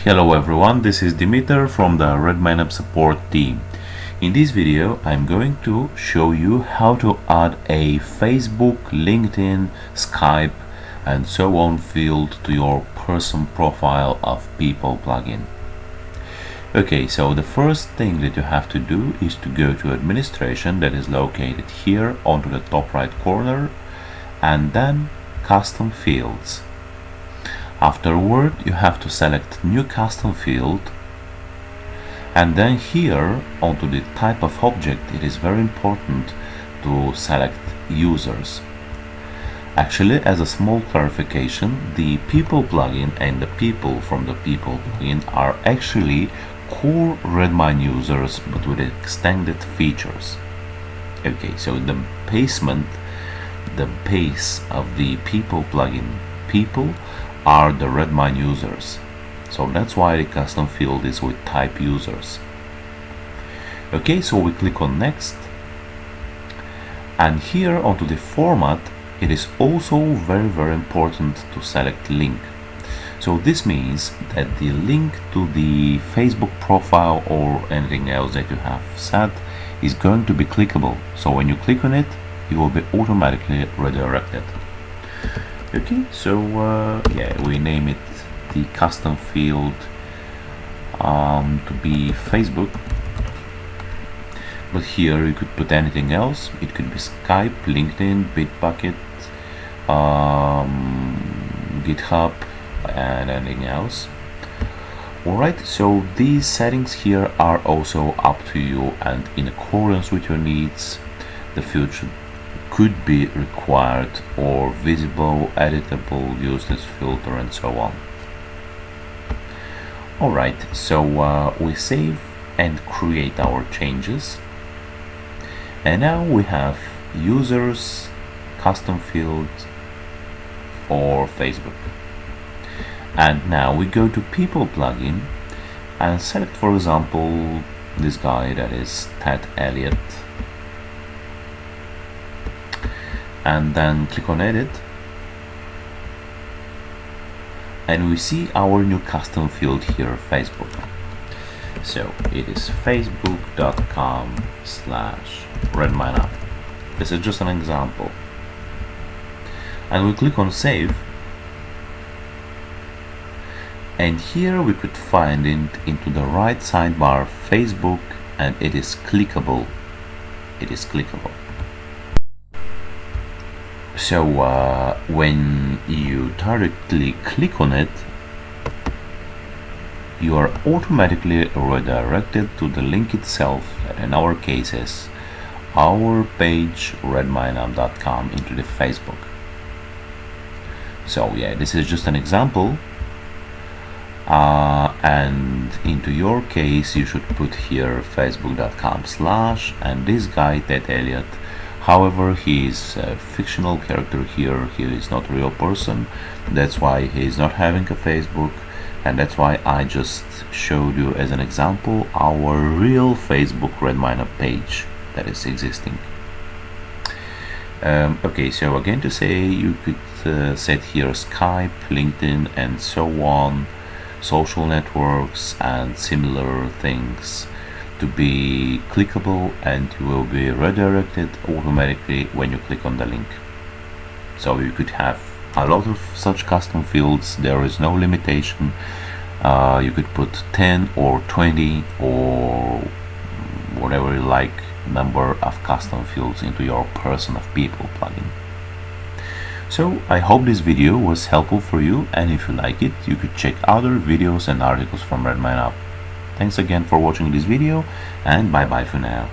Hello everyone, this is Dimitar from the RedmineUP support team. In this video I'm going to show you how to add a Facebook, LinkedIn, Skype and so on field to your person profile of People plugin. Okay, so the first thing that you have to do is to go to administration, that is located here onto the top right corner, and then custom fields. Afterward, you have to select new custom field, and then here onto the type of object it is very important to select users. Actually, as a small clarification, the People plugin and the people from the People plugin are actually core Redmine users but with extended features. Okay, so the base of the People plugin people are the Redmine users, so that's why the custom field is with type users. Okay, so we click on next, and here onto the format it is also very important to select link. So this means that the link to the Facebook profile or anything else that you have set is going to be clickable, so when you click on it you will be automatically redirected. Okay, so yeah, we name it the custom field to be Facebook, but here you could put anything else. It could be Skype, LinkedIn, Bitbucket, GitHub and anything else. Alright, so these settings here are also up to you, and in accordance with your needs the field could be required or visible, editable, used as filter and so on. Alright, so we save and create our changes, and now we have users, custom field for Facebook. And now we go to People plugin and select, for example, this guy, that is Ted Elliott, and then click on edit, and we see our new custom field here, Facebook. So it is facebook.com/RedmineUp. This is just an example, and we click on save, and here we could find it into the right sidebar Facebook, and it is clickable. It is clickable. So when you directly click on it, you are automatically redirected to the link itself, that in our case is our page redmineup.com, into the Facebook. So yeah, this is just an example, and into your case you should put here facebook.com/ and this guy Ted Elliott. However, he is a fictional character here, he is not a real person, that's why he is not having a Facebook, and that's why I just showed you as an example our real Facebook RedmineUp page that is existing. Okay, so again to say, you could set here Skype, LinkedIn and so on, social networks and similar things to be clickable, and you will be redirected automatically when you click on the link. So you could have a lot of such custom fields, there is no limitation. You could put 10 or 20 or whatever you like number of custom fields into your person of People plugin. So I hope this video was helpful for you, and if you like it you could check other videos and articles from RedmineUp. Thanks again for watching this video, and bye bye for now.